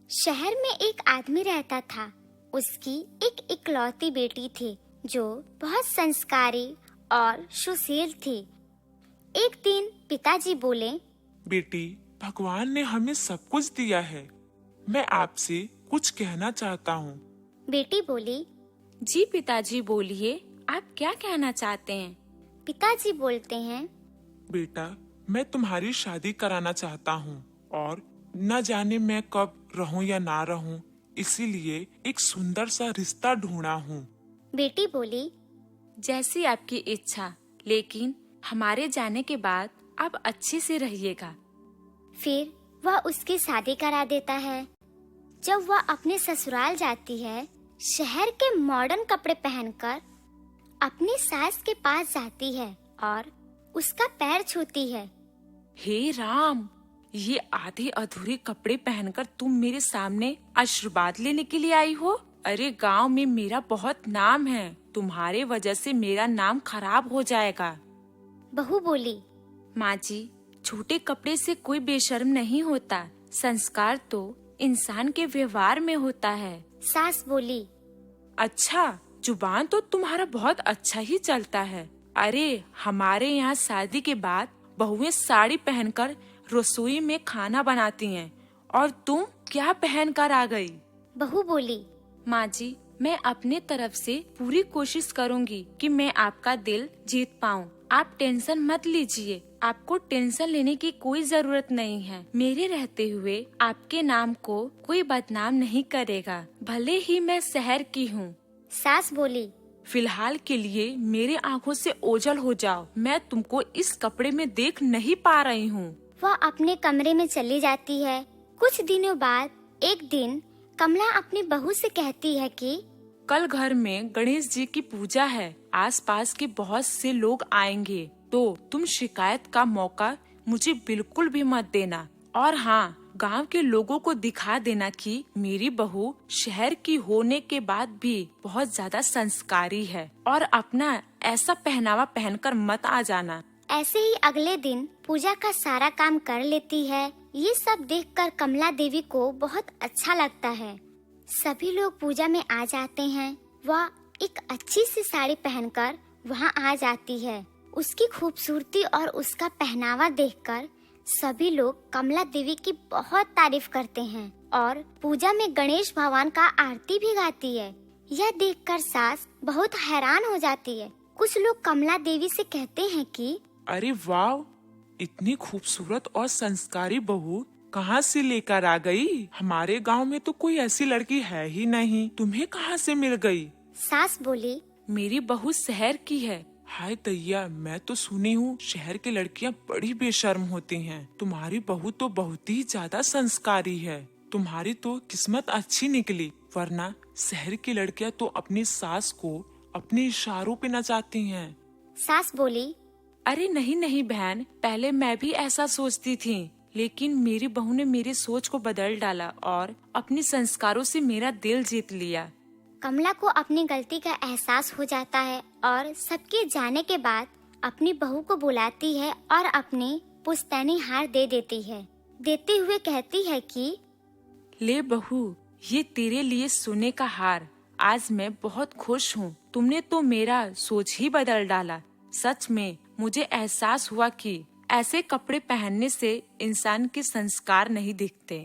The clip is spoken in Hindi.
शहर में एक आदमी रहता था। उसकी एक इकलौती बेटी थी जो बहुत संस्कारी और सुशील थी। एक दिन पिताजी बोले, बेटी, भगवान ने हमें सब कुछ दिया है। मैं आपसे कुछ कहना चाहता हूँ। बेटी बोली, जी पिताजी बोलिए, आप क्या कहना चाहते हैं? पिताजी बोलते हैं, बेटा, मैं तुम्हारी शादी कराना चाहता हूँ और न जाने मैं कब रहूँ या ना रहूँ, इसीलिए एक सुंदर सा रिश्ता ढूंढा हूँ। बेटी बोली, जैसी आपकी इच्छा, लेकिन हमारे जाने के बाद आप अच्छे से रहिएगा। फिर वह उसकी शादी करा देता है। जब वह अपने ससुराल जाती है, शहर के मॉडर्न कपड़े पहनकर अपनी सास के पास जाती है और उसका पैर छूती है। हे राम, ये आधे अधूरे कपड़े पहनकर तुम मेरे सामने आशीर्वाद लेने के लिए आई हो? अरे गांव में मेरा बहुत नाम है, तुम्हारे वजह से मेरा नाम खराब हो जाएगा। बहू बोली, माँ जी, छोटे कपड़े से कोई बेशर्म नहीं होता। संस्कार तो इंसान के व्यवहार में होता है। सास बोली, अच्छा, जुबान तो तुम्हारा बहुत अच्छा ही चलता है। अरे हमारे यहाँ शादी के बाद बहुएं साड़ी पहनकर रसोई में खाना बनाती हैं और तुम क्या पहनकर आ गई? बहू बोली, माँ जी, मैं अपने तरफ से पूरी कोशिश करूँगी कि मैं आपका दिल जीत पाऊँ। आप टेंशन मत लीजिए, आपको टेंशन लेने की कोई जरूरत नहीं है। मेरे रहते हुए आपके नाम को कोई बदनाम नहीं करेगा, भले ही मैं शहर की हूँ। सास बोली, फिलहाल के लिए मेरे आँखों से ओझल हो जाओ, मैं तुमको इस कपड़े में देख नहीं पा रही हूँ। वह अपने कमरे में चली जाती है। कुछ दिनों बाद एक दिन कमला अपनी बहू से कहती है कि कल घर में गणेश जी की पूजा है, आसपास के बहुत से लोग आएंगे, तो तुम शिकायत का मौका मुझे बिल्कुल भी मत देना। और हाँ, गांव के लोगों को दिखा देना कि मेरी बहू शहर की होने के बाद भी बहुत ज्यादा संस्कारी है और अपना ऐसा पहनावा पहनकर मत आ जाना। ऐसे ही अगले दिन पूजा का सारा काम कर लेती है। ये सब देखकर कमला देवी को बहुत अच्छा लगता है। सभी लोग पूजा में आ जाते हैं। वह एक अच्छी सी साड़ी पहनकर वहाँ आ जाती है। उसकी खूबसूरती और उसका पहनावा देखकर सभी लोग कमला देवी की बहुत तारीफ करते हैं और पूजा में गणेश भगवान का आरती भी गाती है। यह देखकर सास बहुत हैरान हो जाती है। कुछ लोग कमला देवी से कहते हैं कि अरे वाह, इतनी खूबसूरत और संस्कारी बहू कहाँ से लेकर आ गई? हमारे गांव में तो कोई ऐसी लड़की है ही नहीं, तुम्हें कहाँ से मिल गई? सास बोली, मेरी बहू शहर की है। हाय दैया, मैं तो सुनी हूँ शहर की लड़कियाँ बड़ी बेशर्म होती हैं। तुम्हारी बहू तो बहुत ही ज्यादा संस्कारी है। तुम्हारी तो किस्मत अच्छी निकली, वरना शहर की लड़कियाँ तो अपनी सास को अपने इशारों पे नचाती हैं। सास बोली, अरे नहीं नहीं बहन, पहले मैं भी ऐसा सोचती थी, लेकिन मेरी बहू ने मेरी सोच को बदल डाला और अपनी संस्कारों से मेरा दिल जीत लिया। कमला को अपनी गलती का एहसास हो जाता है और सबके जाने के बाद अपनी बहू को बुलाती है और अपनी पुश्तैनी हार दे देती है। देते हुए कहती है कि ले बहू, ये तेरे लिए सोने का हार। आज मैं बहुत खुश हूँ, तुमने तो मेरा सोच ही बदल डाला। सच में मुझे एहसास हुआ कि ऐसे कपड़े पहनने से इंसान के संस्कार नहीं दिखते।